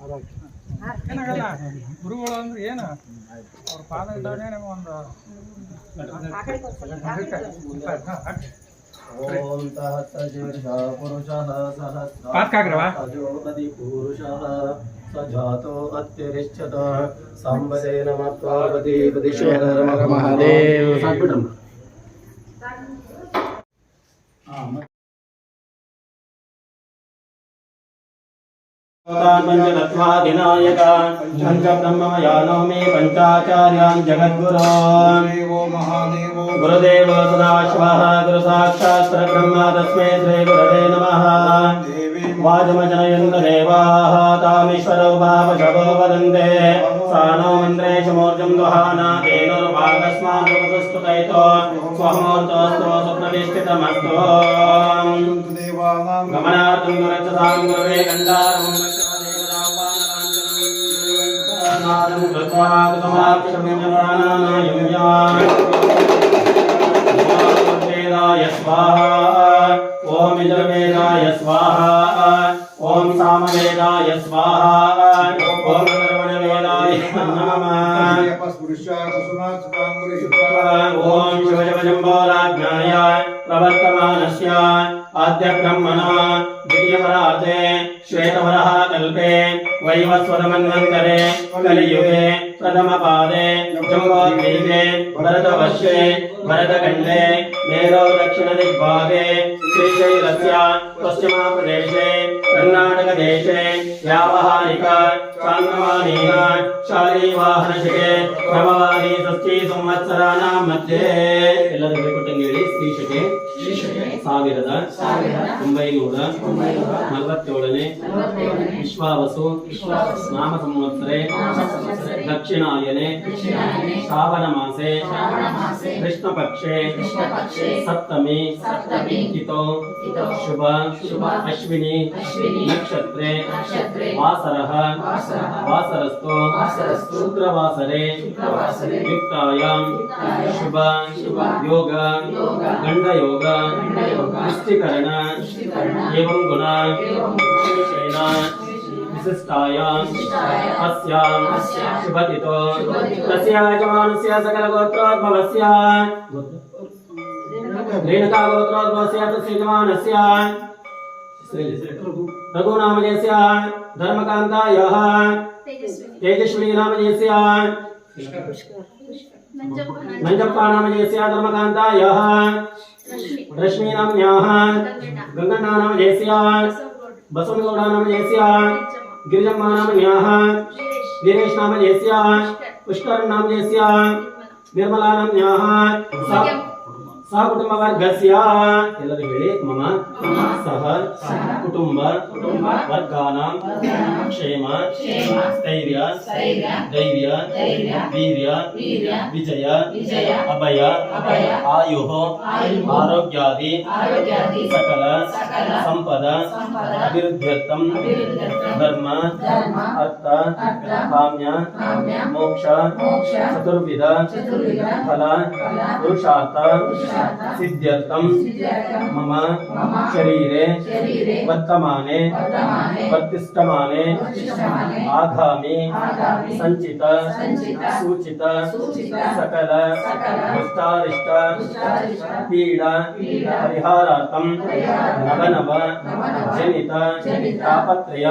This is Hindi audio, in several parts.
ಏನಾಗಲ್ಲ ಗುರುಗಳು ಅಂದ್ರೆ ಏನು ಅವ್ರ ಪಾದ ಇದ್ದಾನೆ ನಮಗೆ ಒಂದು ಓಂ ಸಹಸ್ರಶೀರ್ಷ ಪುರುಷಃ ಸಹಸ್ರಾಧಿಪತಿ ಪುರುಷಃ ಸಜಾತೋ ಅತ್ಯರಿಷ್ಯತ ಸಾಂಬದೇನ ಮಾತ್ವಾಪತಿ ಪ್ರತಿಶೇರ ಮಹಾದೇವ ಸಾಕ್ಬಿಡ್ರಮ್ಮ. पंचतत्वाधिनायक पंच ब्रह्ममयानो मे पंचाचार्यान् जगद्गुरोन् गुरुदेव सदाशिवः गुरु साक्षात् परब्रह्म तस्मै श्री गुरवे नमः। वाजमजनयन्त देवाः तामीश्वरो भावशवो वदन्ते सानो मन्त्रेषु मूर्जं दुहाना तेनुर्भागस्मादुपसुस्तुतैतो स्वमूर्तोऽस्तु सुप्रतिष्ठितमस्तु गमनार्थं दुरक्षसां गुरवे गन्धारं नादं कृत्वा वेदाय स्वाहा ओम यजुर्वेदाय स्वाहा ओम सामवेदाय स्वाहा ओम अथर्वणवेदाय नमः ओम शिवशम्भोराज्ञाय प्रवर्तमानस्य आद्य ब्रह्मणा द्वितीयपराते श्वेतवरः कल्पे वैवस्वतमन्वन्तरे कलियुगे प्रथमपादे जम्बोद्वीपे भरतवर्षे भरतखण्डे मेरौ दक्षिणदिग्भागे श्रीशैलस्य पश्चिमप्रदेशे कर्नाटकदेशे व्यावहारिक चान्द्रमानेन शालीवाहनशके क्रमवारी षष्ठी संवत्सराणां मध्ये ಎಲ್ಲರಿಗೂ ಕೊಟ್ಟಂಗೆ ಹೇಳಿ ಶ್ರೀಶಕೆ ಸಾವಿರದ 947ನೇ ವಿಶ್ವಾವಸು ನಾಮ ಸಂವತ್ಸರೆ दक्षिणायने श्रावण मासे कृष्ण पक्षे सप्तमी तिथौ शुभ अश्विनी नक्षत्रे वासरः वासरस्तु शुक्रवासरे युक्तायां शुभ योग गंड योग पुष्टिकरण एवं गुण विशिष्टायां अस्यां शुभतिथो तस्य यजमानस्य सकलगोत्रोद्भवस्य रेणुकागोत्रोद्भवस्य तस्य यजमानस्य रघुनामजस्य धर्मकान्तायाः तेजस्विनी नामजस्य नंजप्पा नामजस्य धर्मकान्तायाः रश्मि नाम्न्याः गंगण्णा नामजस्य बसवगौड़ नामजस्य गिरिजम्मा नाम्न्याः वीरेश नामजस्य पुष्कर नामजस्य निर्मला नाम्न्याः सहकुटुम्बवर्गस्य ಎಲ್ಲರಿಗೂ ಹೇಳಿ मम सह कुटुंब वर्गानां क्षेम स्थैर्य धैर्य वीर्य विजय अभय आयुः आरोग्यादि सकल संपद अभिवृद्ध्यर्थं धर्म अर्थ काम्य मोक्ष चतुर्विध फल पुरुषार्थ सिद्ध्यर्थं मम शरीरे वर्तमाने प्रतिष्ठमाने आगामी संचित सूचित सकल दुष्टारिष्ट पीड़ा परिहारार्थं नवनव जनित तापत्रय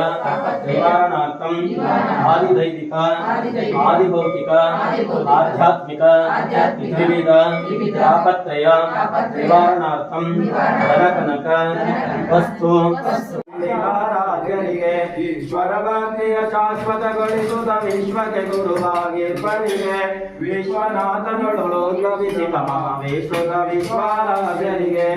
निवारणार्थं आदिदैविक आदिभौतिक आध्यात्मिक त्रिविध तापत्रय निवारणार्थं धनकनक वस्तु ईश्वर भक्ति शाश्वत गणित विश्वके गुरुभागीर्पणिगे विश्वनाथ नुडुलोद्भविसित महाविश्वक विश्वाराध्यनिगे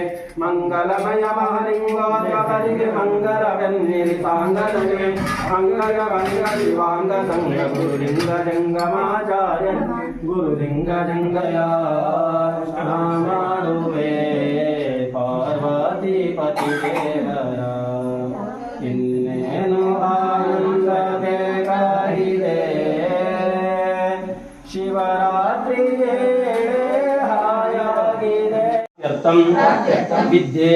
मंगलमय महलिंगोद्भवनिगे मंगलवेन्निरि सांगनिगे मंगल मंगल शिवांग संग गुरुलिंग जंगमाचार्य गुरुलिंग जंगया नामानुवे पार्वती पति देवरा ಇನ್ನೇನು ಆನಂದದೆ ಕಾಹಿದೆ ಶಿವರಾತ್ರಿಗೆ ಹಾಯಾಗಿದೆ ಅರ್ಥ विद्ये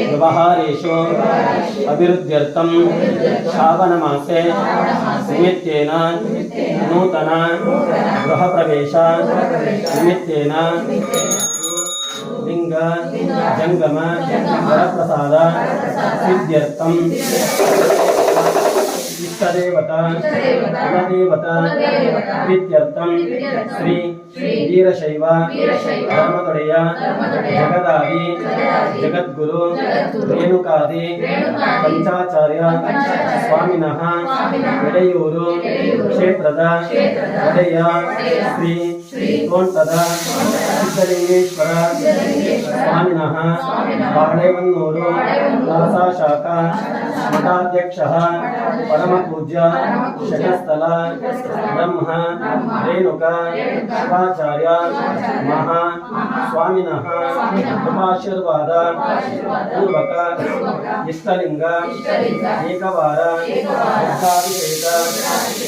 व्यवहारेषु अभिवृद्ध्यर्थं श्रावणमासे निमित्तेन नूतन गृहप्रवेश निमित्तेन लिंग जंगम वरप्रसाद सिद्ध्यर्थं इष्टदेवता कुलदेवता प्रीत्यर्थं श्री वीरशैव धर्मदೊಡೆಯ जगदादि जगद्गुरु रेणुकादि पंचाचार्य स्वामिनः ಎಡೆಯೂರು ಕ್ಷೇತ್ರದ ಒಡೆಯ ಶ್ರೀ ತೋಂಟದ ಸಿದ್ಧಲಿಂಗೇಶ್ವರ स्वामिनः बाळेवन्नूरु दासा शाखा मठाध्यक्षः परमपूज्य शतस्थल ब्रह्म रेणुका शिवाचार्य महा स्वामिनः कृपाशीर्वाद पूर्वक इष्टलिंग एकवार दुग्धाभिषेक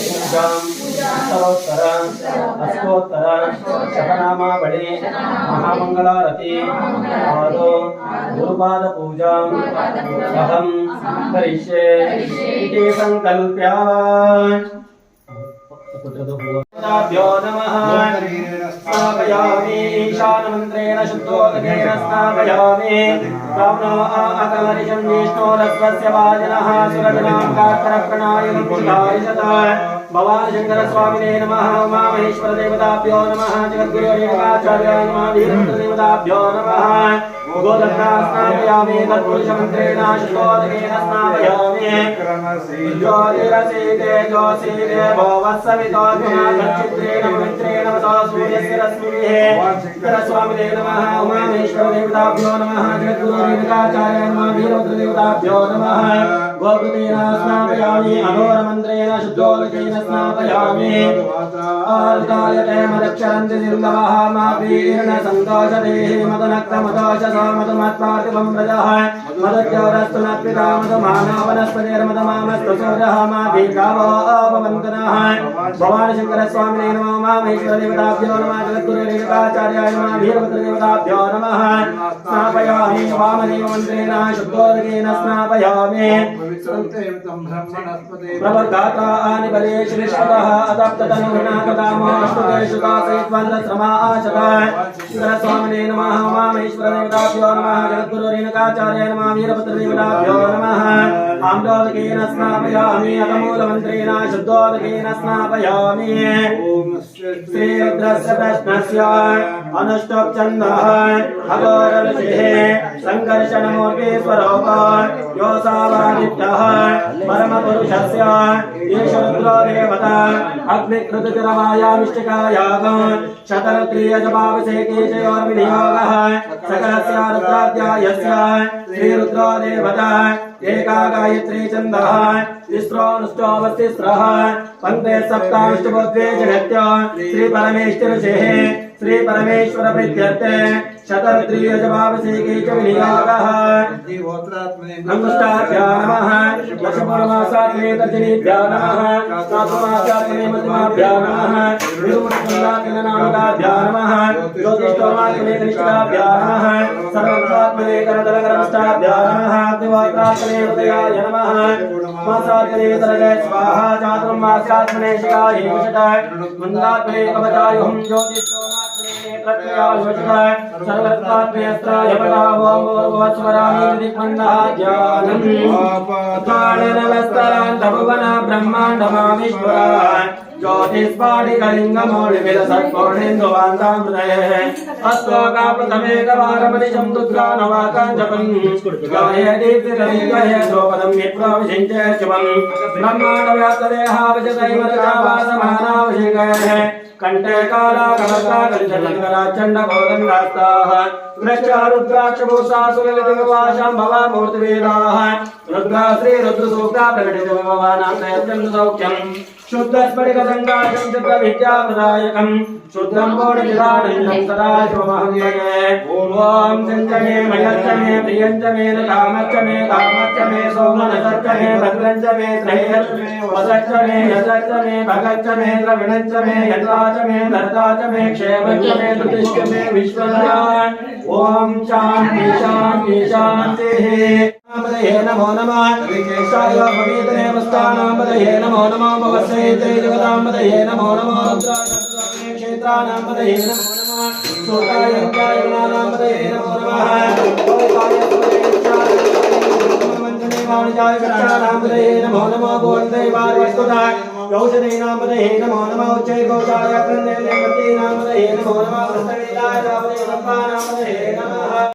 पूजां उत्तरोत्तर अष्टोत्तर शतनामावಳಿ महामंगलारती आदौ गुरुपाद पूजां अहं करिष्ये इति संकल्प्य भ्यो नमः स्नापयामि ईशानमन्त्रेण शुद्धोदकेन स्नापयामि ब्राह्मणो आकारिशं विष्णोरस्वस्य वाजिनः सुरगणां कार्तरप्रणायनपुष्टारिषत भवान् शङ्करस्वामिने नमः उमामहेश्वरदेवताभ्यो नमः जगद्गुरो रेणुकाचार्याय नमः वीरभद्रदेवताभ्यो नमः गोदत्ता स्नापयामि तत्पुरुषमन्त्रेण शुद्धोदकेन स्नापयामि ज्योतिरसीते ज्योतिरे भवत्सवितोऽग्निना तच्चित्रेण पवित्रेण वसा सूर्यस्य रश्मिभिः शङ्करस्वामिने नमः उमामहेश्वरदेवताभ्यो नमः जगद्गुरो रेणुकाचार्याय नमः वीरभद्रदेवताभ्यो नमः गोपतेन स्नापयामि अघोरमन्त्रेण शुद्धोदकेन स्नापयामि आर्तायते मदक्षरन्ति निर्लवः मापीर्न सन्तोषदेः मदनक्तमदोषसा मदमत्पार्थिवं व्रजः मदज्योरस्तु न पिता मदमानवनस्पतिर्मदमामस्तु सूर्यः मापीकावो अपवन्तनः भवान् शङ्करस्वामिने नमः उमामहेश्वरदेवताभ्यो नमः जगद्गुरो रेणुकाचार्याय नमः वीरभद्रदेवताभ्यो नमः स्नापयामि वामदेवमन्त्रेण शुद्धोदकेन स्नापयामि प्रवर्गातानि परेश्रिष्टः अदप्ततनुर्नाकदामास्तुतेषु दासयित्वन्द्रश्रमा आचता शङ्करस्वामिने नमः उमामहेश्वरदेवताभ्यो नमः जगद्गुरो रेणुकाचार्याय नमः वीरभद्रदेवताभ्यो नमः आम्रोदकेन स्नापयामि अगमूलमन्त्रेण शुद्धोदकेन स्नापयामि श्रीरुद्रस्य प्रश्नस्य अनुष्टुप्छन्दः अघोरऋषिः सङ्कर्षणमूर्तिस्वरूप योऽसावादित्यः परमपुरुषस्य एष रुद्रो देवता अग्निकृतचरवायामिष्टिकायागं शतरुद्रीयजपाभिषेकेशयोर्विनियोगः सकलस्य रुद्राध्यायस्य श्रीरुद्रो देवता एका गायत्री छन्दः तिस्रोऽनुष्टोऽवस्तिस्रः पङ्क्ते सप्ताष्टभुद्वे जगत्य श्रीपरमेश्वरऋषेः श्रीपरमेश्वर प्रीत्यर्थे शतरुद्रीयजपाभिषेके च विनियोगः नमस्ताभ्या नमः दशपूर्णमासात्मने तर्जनीभ्या नमः साधुमासात्मने मध्यमाभ्या नमः विरुमुखपुण्डात्मने नामकाभ्या नमः ज्योतिष्ठोमात्मने कनिष्ठाभ्या नमः सर्वत्रात्मने करतलकरमष्टाभ्या नमः अग्निहोत्रात्मने हृदयाय नमः मासात्मने तरजय स्वाहा चातुर्मास्यात्मने शिखाय मन्दात्मने कवचायुहं ज्योतिष्ठोमात्मने प्रत्ययायुषः सर्वत्रात्मयस्त्राय पटावोमोर्वस्वरामि दिक्मन्दः ज्ञानम् ताडनवस्तरान्तभुवन ब्रह्माण्डमामीश्वरा ज्योतिस्फाटिकलिङ्गमौलिविलसत्पूर्णेन्दुवान्तामृतयः अस्तोकाप्रथमेकवारमनिशं दुर्गानवाकाञ्जपम् गाये दीप्तिकलिङ्गय द्रौपदं विप्रविषिञ्चे शिवम् ब्रह्माण्डव्याप्तदेहाविजतैमरजावासमानावशिङ्गयः कंठे काला कमला कलितलिंगरा चंडकोदंडास्ताः वृक्षा रुद्राक्षभूषासुरलितवाशां भवा मूर्तिवेदाः रुद्रा श्री रुद्रसूक्ता प्रकटितभवानां सौख्यम् शुद्धस्फटिकसङ्काशं शुद्धविद्याप्रदायकं शुद्धं पूर्णचिदानन्दं सदा शिवमहं भजे ॐ चञ्चमे मयच्चमे प्रियञ्चमे कामच्चमे कामच्चमे सोमनसच्चमे भद्रञ्चमे श्रेयश्चमे वसच्चमे यशच्चमे भगच्चमे द्रविणच्चमे यत्राचमे धर्ताचमे क्षेमच्चमे प्रतिष्ठमे विश्वनाय ॐ शान्ति शान्ति शान्तिः नामदये नमो नमः केशाय पवित्रे वस्तानामदये नमो नमः भवस्यैते जगदामदये नमो नमः रुद्राय क्षेत्रानामदये नमो नमः सोताय गणानामदये नमो नमः ओकाय मंजने वाणिजाय गणानामदये नमो नमः गोविन्दे वारवस्तुताय औषधीनामदये नमो नमः उच्चै गौचाय क्रन्देने मतीनामदये नमो नमः कृष्णवेदाय नामदये नमः